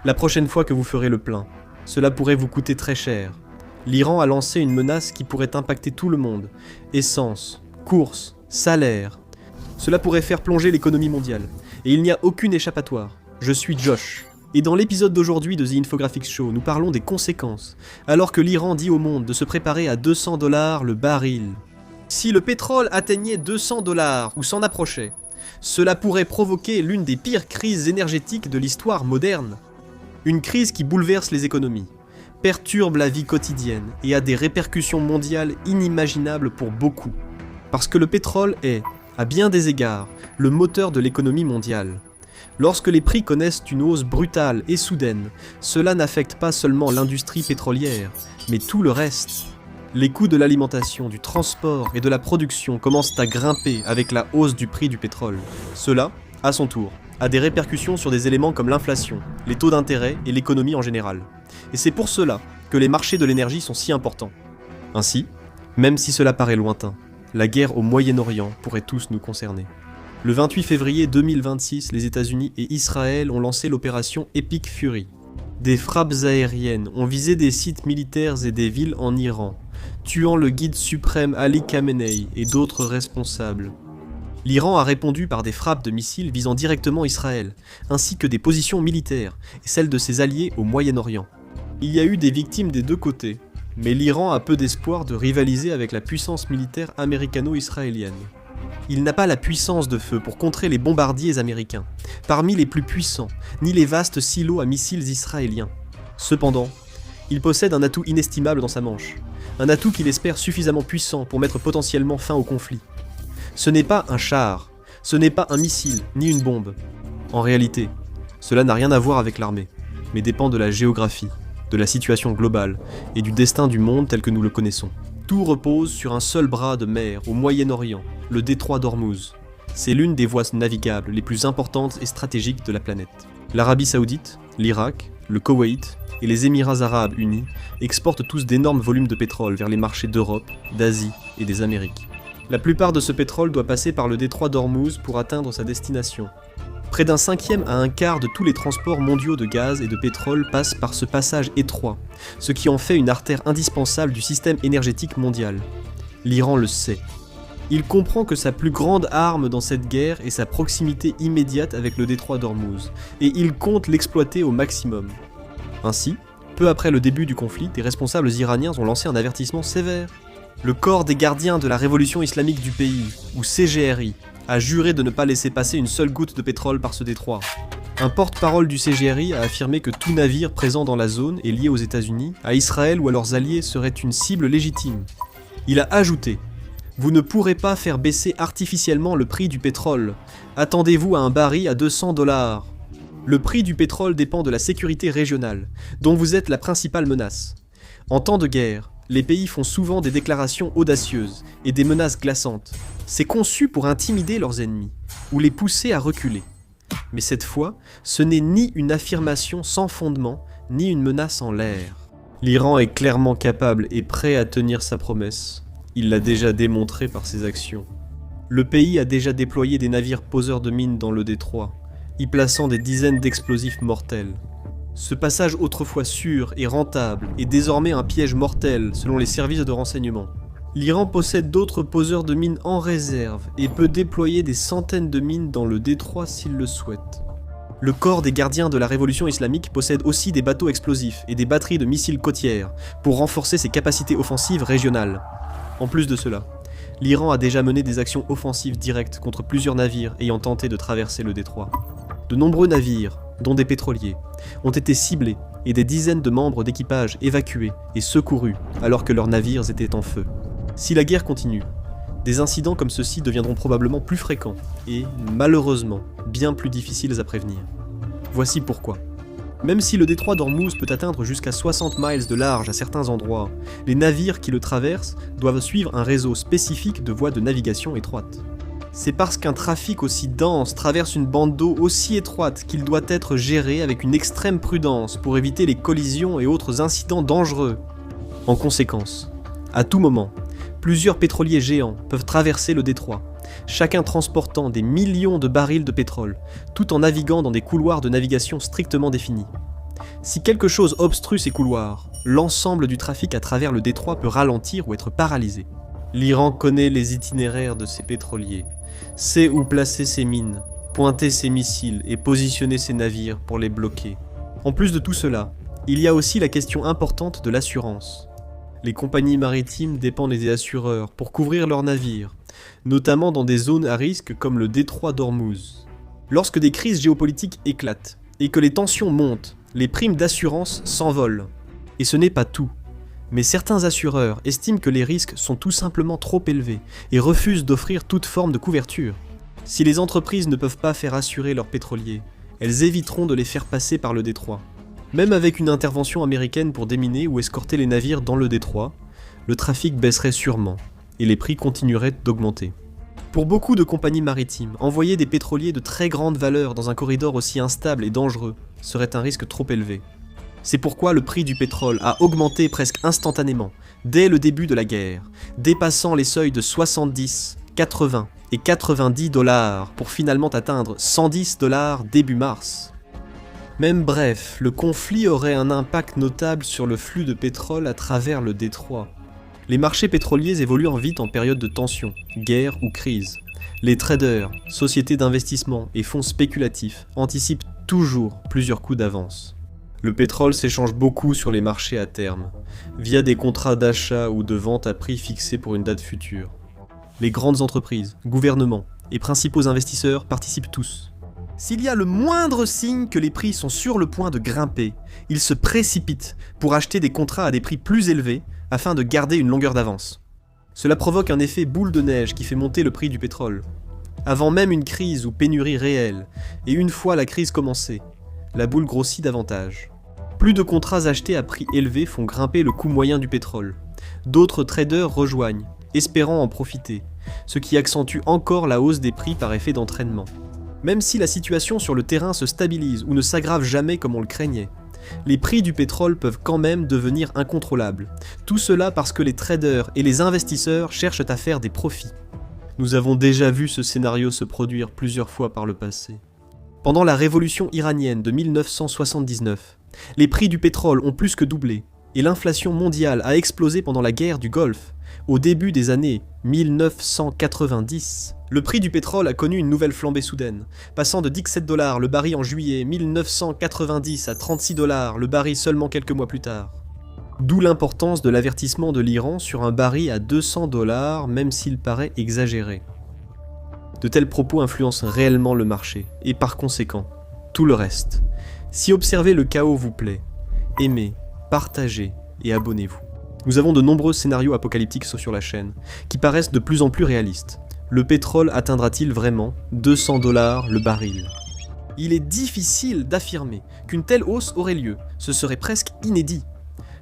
La prochaine fois que vous ferez le plein, cela pourrait vous coûter très cher. L'Iran a lancé une menace qui pourrait impacter tout le monde. Essence, courses, salaire. Cela pourrait faire plonger l'économie mondiale. Et il n'y a aucune échappatoire. Je suis Josh. Et dans l'épisode d'aujourd'hui de The Infographics Show, nous parlons des conséquences, alors que l'Iran dit au monde de se préparer à 200 $ le baril. Si le pétrole atteignait 200 $ ou s'en approchait, cela pourrait provoquer l'une des pires crises énergétiques de l'histoire moderne. Une crise qui bouleverse les économies, perturbe la vie quotidienne et a des répercussions mondiales inimaginables pour beaucoup. Parce que le pétrole est, à bien des égards, le moteur de l'économie mondiale. Lorsque les prix connaissent une hausse brutale et soudaine, cela n'affecte pas seulement l'industrie pétrolière, mais tout le reste. Les coûts de l'alimentation, du transport et de la production commencent à grimper avec la hausse du prix du pétrole. Cela, à son tour, a des répercussions sur des éléments comme l'inflation, les taux d'intérêt et l'économie en général. Et c'est pour cela que les marchés de l'énergie sont si importants. Ainsi, même si cela paraît lointain, la guerre au Moyen-Orient pourrait tous nous concerner. Le 28 février 2026, les États-Unis et Israël ont lancé l'opération Epic Fury. Des frappes aériennes ont visé des sites militaires et des villes en Iran, tuant le guide suprême Ali Khamenei et d'autres responsables. L'Iran a répondu par des frappes de missiles visant directement Israël, ainsi que des positions militaires et celles de ses alliés au Moyen-Orient. Il y a eu des victimes des deux côtés, mais l'Iran a peu d'espoir de rivaliser avec la puissance militaire américano-israélienne. Il n'a pas la puissance de feu pour contrer les bombardiers américains, parmi les plus puissants, ni les vastes silos à missiles israéliens. Cependant, il possède un atout inestimable dans sa manche, un atout qu'il espère suffisamment puissant pour mettre potentiellement fin au conflit. Ce n'est pas un char, ce n'est pas un missile, ni une bombe. En réalité, cela n'a rien à voir avec l'armée, mais dépend de la géographie, de la situation globale et du destin du monde tel que nous le connaissons. Tout repose sur un seul bras de mer au Moyen-Orient, le détroit d'Ormuz. C'est l'une des voies navigables les plus importantes et stratégiques de la planète. L'Arabie Saoudite, l'Irak, le Koweït et les Émirats Arabes Unis exportent tous d'énormes volumes de pétrole vers les marchés d'Europe, d'Asie et des Amériques. La plupart de ce pétrole doit passer par le détroit d'Ormuz pour atteindre sa destination. Près d'un cinquième à un quart de tous les transports mondiaux de gaz et de pétrole passent par ce passage étroit, ce qui en fait une artère indispensable du système énergétique mondial. L'Iran le sait. Il comprend que sa plus grande arme dans cette guerre est sa proximité immédiate avec le détroit d'Ormuz, et il compte l'exploiter au maximum. Ainsi, peu après le début du conflit, des responsables iraniens ont lancé un avertissement sévère. Le corps des gardiens de la révolution islamique du pays, ou CGRI, a juré de ne pas laisser passer une seule goutte de pétrole par ce détroit. Un porte-parole du CGRI a affirmé que tout navire présent dans la zone et lié aux États-Unis, à Israël ou à leurs alliés serait une cible légitime. Il a ajouté « Vous ne pourrez pas faire baisser artificiellement le prix du pétrole. Attendez-vous à un baril à 200 $. Le prix du pétrole dépend de la sécurité régionale, dont vous êtes la principale menace. En temps de guerre, les pays font souvent des déclarations audacieuses et des menaces glaçantes. C'est conçu pour intimider leurs ennemis, ou les pousser à reculer. Mais cette fois, ce n'est ni une affirmation sans fondement, ni une menace en l'air. L'Iran est clairement capable et prêt à tenir sa promesse. Il l'a déjà démontré par ses actions. Le pays a déjà déployé des navires poseurs de mines dans le détroit, y plaçant des dizaines d'explosifs mortels. Ce passage autrefois sûr et rentable est désormais un piège mortel selon les services de renseignement. L'Iran possède d'autres poseurs de mines en réserve et peut déployer des centaines de mines dans le détroit s'il le souhaite. Le corps des gardiens de la révolution islamique possède aussi des bateaux explosifs et des batteries de missiles côtières pour renforcer ses capacités offensives régionales. En plus de cela, l'Iran a déjà mené des actions offensives directes contre plusieurs navires ayant tenté de traverser le détroit. De nombreux navires, dont des pétroliers, ont été ciblés et des dizaines de membres d'équipage évacués et secourus alors que leurs navires étaient en feu. Si la guerre continue, des incidents comme ceux-ci deviendront probablement plus fréquents et, malheureusement, bien plus difficiles à prévenir. Voici pourquoi. Même si le détroit d'Ormuz peut atteindre jusqu'à 60 miles de large à certains endroits, les navires qui le traversent doivent suivre un réseau spécifique de voies de navigation étroites. C'est parce qu'un trafic aussi dense traverse une bande d'eau aussi étroite qu'il doit être géré avec une extrême prudence pour éviter les collisions et autres incidents dangereux. En conséquence, à tout moment, plusieurs pétroliers géants peuvent traverser le détroit, chacun transportant des millions de barils de pétrole, tout en naviguant dans des couloirs de navigation strictement définis. Si quelque chose obstrue ces couloirs, l'ensemble du trafic à travers le détroit peut ralentir ou être paralysé. L'Iran connaît les itinéraires de ses pétroliers, sait où placer ses mines, pointer ses missiles et positionner ses navires pour les bloquer. En plus de tout cela, il y a aussi la question importante de l'assurance. Les compagnies maritimes dépendent des assureurs pour couvrir leurs navires, notamment dans des zones à risque comme le détroit d'Ormuz. Lorsque des crises géopolitiques éclatent et que les tensions montent, les primes d'assurance s'envolent. Et ce n'est pas tout. Mais certains assureurs estiment que les risques sont tout simplement trop élevés et refusent d'offrir toute forme de couverture. Si les entreprises ne peuvent pas faire assurer leurs pétroliers, elles éviteront de les faire passer par le détroit. Même avec une intervention américaine pour déminer ou escorter les navires dans le détroit, le trafic baisserait sûrement et les prix continueraient d'augmenter. Pour beaucoup de compagnies maritimes, envoyer des pétroliers de très grande valeur dans un corridor aussi instable et dangereux serait un risque trop élevé. C'est pourquoi le prix du pétrole a augmenté presque instantanément, dès le début de la guerre, dépassant les seuils de 70, 80 et 90 $ pour finalement atteindre 110 $ début mars. Même bref, le conflit aurait un impact notable sur le flux de pétrole à travers le détroit. Les marchés pétroliers évoluent vite en période de tension, guerre ou crise. Les traders, sociétés d'investissement et fonds spéculatifs anticipent toujours plusieurs coups d'avance. Le pétrole s'échange beaucoup sur les marchés à terme, via des contrats d'achat ou de vente à prix fixés pour une date future. Les grandes entreprises, gouvernements et principaux investisseurs participent tous. S'il y a le moindre signe que les prix sont sur le point de grimper, ils se précipitent pour acheter des contrats à des prix plus élevés afin de garder une longueur d'avance. Cela provoque un effet boule de neige qui fait monter le prix du pétrole. Avant même une crise ou pénurie réelle, et une fois la crise commencée, la boule grossit davantage. Plus de contrats achetés à prix élevé font grimper le coût moyen du pétrole. D'autres traders rejoignent, espérant en profiter, ce qui accentue encore la hausse des prix par effet d'entraînement. Même si la situation sur le terrain se stabilise ou ne s'aggrave jamais comme on le craignait, les prix du pétrole peuvent quand même devenir incontrôlables. Tout cela parce que les traders et les investisseurs cherchent à faire des profits. Nous avons déjà vu ce scénario se produire plusieurs fois par le passé. Pendant la révolution iranienne de 1979, les prix du pétrole ont plus que doublé, et l'inflation mondiale a explosé pendant la guerre du Golfe, au début des années 1990. Le prix du pétrole a connu une nouvelle flambée soudaine, passant de 17 $ le baril en juillet 1990 à 36 $ le baril seulement quelques mois plus tard. D'où l'importance de l'avertissement de l'Iran sur un baril à 200 $, même s'il paraît exagéré. De tels propos influencent réellement le marché, et par conséquent, tout le reste. Si observer le chaos vous plaît, aimez, partagez et abonnez-vous. Nous avons de nombreux scénarios apocalyptiques sur la chaîne, qui paraissent de plus en plus réalistes. Le pétrole atteindra-t-il vraiment 200 $ le baril? Il est difficile d'affirmer qu'une telle hausse aurait lieu, ce serait presque inédit.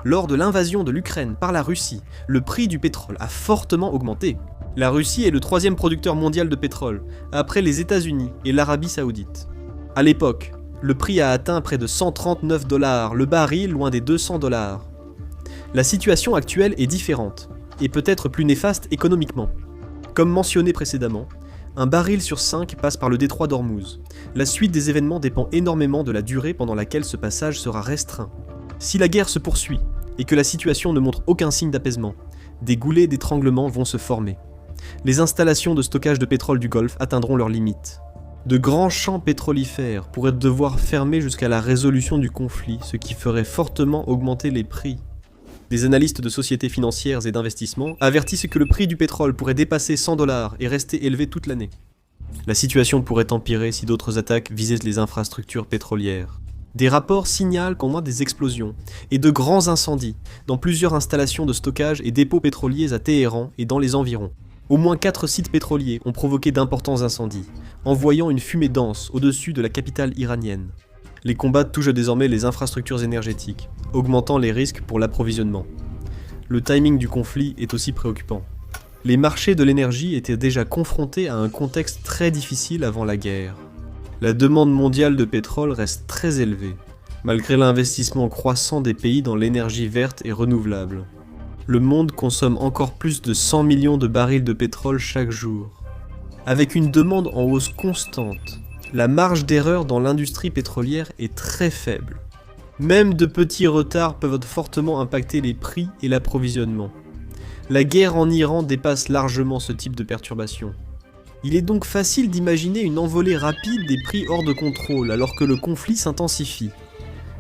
Lors de l'invasion de l'Ukraine par la Russie, le prix du pétrole a fortement augmenté. La Russie est le 3e producteur mondial de pétrole, après les États-Unis et l'Arabie Saoudite. À l'époque, le prix a atteint près de 139 $ le baril, loin des 200 $. La situation actuelle est différente, et peut-être plus néfaste économiquement. Comme mentionné précédemment, un baril sur 5 passe par le détroit d'Ormuz. La suite des événements dépend énormément de la durée pendant laquelle ce passage sera restreint. Si la guerre se poursuit, et que la situation ne montre aucun signe d'apaisement, des goulets d'étranglement vont se former. Les installations de stockage de pétrole du Golfe atteindront leurs limites. De grands champs pétrolifères pourraient devoir fermer jusqu'à la résolution du conflit, ce qui ferait fortement augmenter les prix. Des analystes de sociétés financières et d'investissement avertissent que le prix du pétrole pourrait dépasser 100 $ et rester élevé toute l'année. La situation pourrait empirer si d'autres attaques visaient les infrastructures pétrolières. Des rapports signalent qu'en moins des explosions et de grands incendies dans plusieurs installations de stockage et dépôts pétroliers à Téhéran et dans les environs. Au moins 4 sites pétroliers ont provoqué d'importants incendies, envoyant une fumée dense au-dessus de la capitale iranienne. Les combats touchent désormais les infrastructures énergétiques, augmentant les risques pour l'approvisionnement. Le timing du conflit est aussi préoccupant. Les marchés de l'énergie étaient déjà confrontés à un contexte très difficile avant la guerre. La demande mondiale de pétrole reste très élevée, malgré l'investissement croissant des pays dans l'énergie verte et renouvelable. Le monde consomme encore plus de 100 millions de barils de pétrole chaque jour. Avec une demande en hausse constante, la marge d'erreur dans l'industrie pétrolière est très faible. Même de petits retards peuvent fortement impacter les prix et l'approvisionnement. La guerre en Iran dépasse largement ce type de perturbation. Il est donc facile d'imaginer une envolée rapide des prix hors de contrôle alors que le conflit s'intensifie.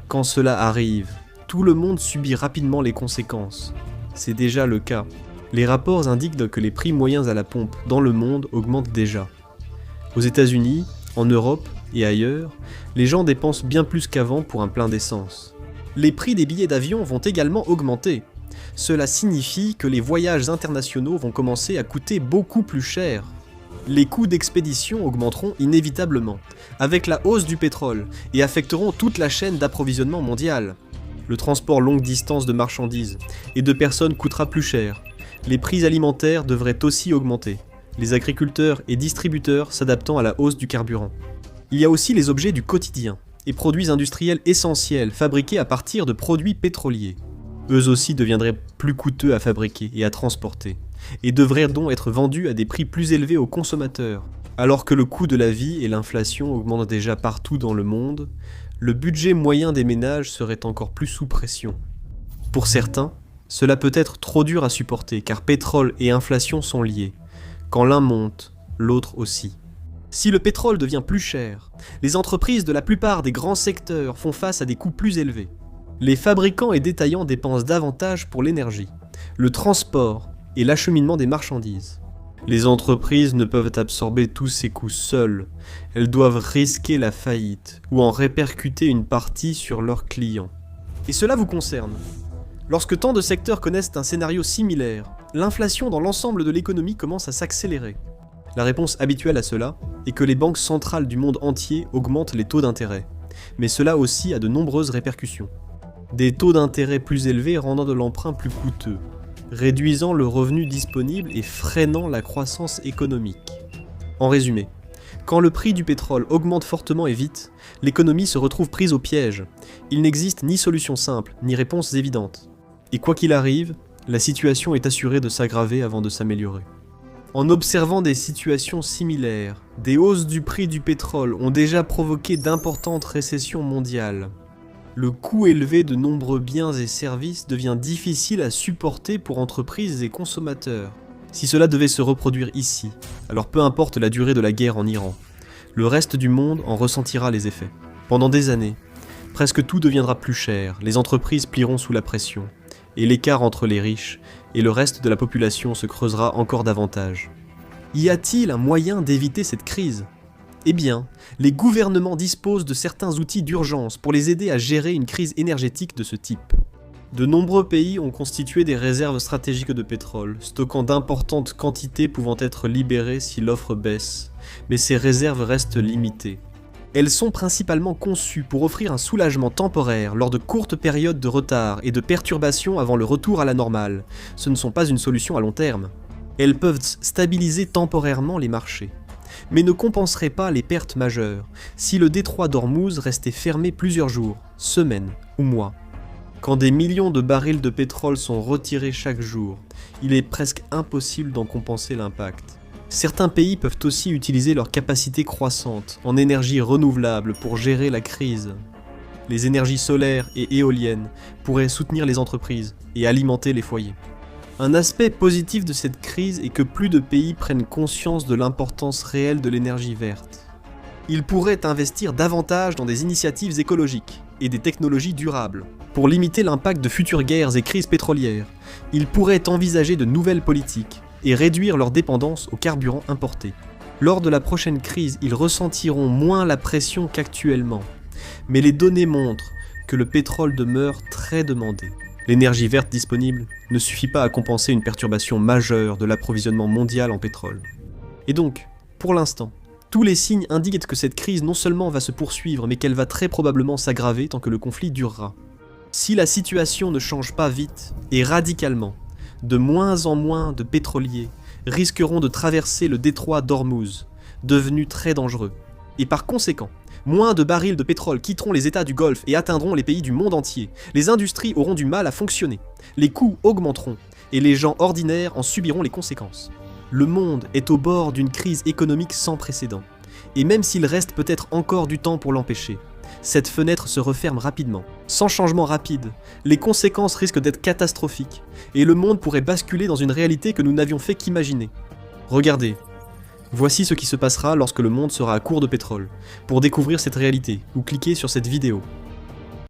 Quand cela arrive, tout le monde subit rapidement les conséquences. C'est déjà le cas. Les rapports indiquent que les prix moyens à la pompe dans le monde augmentent déjà. Aux États-Unis, en Europe et ailleurs, les gens dépensent bien plus qu'avant pour un plein d'essence. Les prix des billets d'avion vont également augmenter. Cela signifie que les voyages internationaux vont commencer à coûter beaucoup plus cher. Les coûts d'expédition augmenteront inévitablement, avec la hausse du pétrole, et affecteront toute la chaîne d'approvisionnement mondiale. Le transport longue distance de marchandises et de personnes coûtera plus cher. Les prix alimentaires devraient aussi augmenter, les agriculteurs et distributeurs s'adaptant à la hausse du carburant. Il y a aussi les objets du quotidien, et produits industriels essentiels fabriqués à partir de produits pétroliers. Eux aussi deviendraient plus coûteux à fabriquer et à transporter, et devraient donc être vendus à des prix plus élevés aux consommateurs. Alors que le coût de la vie et l'inflation augmentent déjà partout dans le monde, le budget moyen des ménages serait encore plus sous pression. Pour certains, cela peut être trop dur à supporter car pétrole et inflation sont liés. Quand l'un monte, l'autre aussi. Si le pétrole devient plus cher, les entreprises de la plupart des grands secteurs font face à des coûts plus élevés. Les fabricants et détaillants dépensent davantage pour l'énergie, le transport et l'acheminement des marchandises. Les entreprises ne peuvent absorber tous ces coûts seules, elles doivent risquer la faillite ou en répercuter une partie sur leurs clients. Et cela vous concerne. Lorsque tant de secteurs connaissent un scénario similaire, l'inflation dans l'ensemble de l'économie commence à s'accélérer. La réponse habituelle à cela est que les banques centrales du monde entier augmentent les taux d'intérêt, mais cela aussi a de nombreuses répercussions. Des taux d'intérêt plus élevés rendant de l'emprunt plus coûteux, réduisant le revenu disponible et freinant la croissance économique. En résumé, quand le prix du pétrole augmente fortement et vite, l'économie se retrouve prise au piège. Il n'existe ni solution simple, ni réponse évidente. Et quoi qu'il arrive, la situation est assurée de s'aggraver avant de s'améliorer. En observant des situations similaires, des hausses du prix du pétrole ont déjà provoqué d'importantes récessions mondiales. Le coût élevé de nombreux biens et services devient difficile à supporter pour entreprises et consommateurs. Si cela devait se reproduire ici, alors peu importe la durée de la guerre en Iran, le reste du monde en ressentira les effets. Pendant des années, presque tout deviendra plus cher, les entreprises plieront sous la pression, et l'écart entre les riches et le reste de la population se creusera encore davantage. Y a-t-il un moyen d'éviter cette crise ? Eh bien, les gouvernements disposent de certains outils d'urgence pour les aider à gérer une crise énergétique de ce type. De nombreux pays ont constitué des réserves stratégiques de pétrole, stockant d'importantes quantités pouvant être libérées si l'offre baisse, mais ces réserves restent limitées. Elles sont principalement conçues pour offrir un soulagement temporaire lors de courtes périodes de retard et de perturbations avant le retour à la normale. Ce ne sont pas une solution à long terme. Elles peuvent stabiliser temporairement les marchés, mais ne compenseraient pas les pertes majeures si le détroit d'Ormuz restait fermé plusieurs jours, semaines ou mois. Quand des millions de barils de pétrole sont retirés chaque jour, il est presque impossible d'en compenser l'impact. Certains pays peuvent aussi utiliser leur capacité croissante en énergie renouvelable pour gérer la crise. Les énergies solaires et éoliennes pourraient soutenir les entreprises et alimenter les foyers. Un aspect positif de cette crise est que plus de pays prennent conscience de l'importance réelle de l'énergie verte. Ils pourraient investir davantage dans des initiatives écologiques et des technologies durables. Pour limiter l'impact de futures guerres et crises pétrolières, ils pourraient envisager de nouvelles politiques et réduire leur dépendance aux carburants importés. Lors de la prochaine crise, ils ressentiront moins la pression qu'actuellement. Mais les données montrent que le pétrole demeure très demandé. L'énergie verte disponible ne suffit pas à compenser une perturbation majeure de l'approvisionnement mondial en pétrole. Et donc, pour l'instant, tous les signes indiquent que cette crise non seulement va se poursuivre, mais qu'elle va très probablement s'aggraver tant que le conflit durera. Si la situation ne change pas vite et radicalement, de moins en moins de pétroliers risqueront de traverser le détroit d'Ormuz, devenu très dangereux. Et par conséquent, moins de barils de pétrole quitteront les États du Golfe et atteindront les pays du monde entier. Les industries auront du mal à fonctionner, les coûts augmenteront et les gens ordinaires en subiront les conséquences. Le monde est au bord d'une crise économique sans précédent. Et même s'il reste peut-être encore du temps pour l'empêcher, cette fenêtre se referme rapidement. Sans changement rapide, les conséquences risquent d'être catastrophiques, et le monde pourrait basculer dans une réalité que nous n'avions fait qu'imaginer. Regardez. Voici ce qui se passera lorsque le monde sera à court de pétrole. Pour découvrir cette réalité, ou cliquez sur cette vidéo.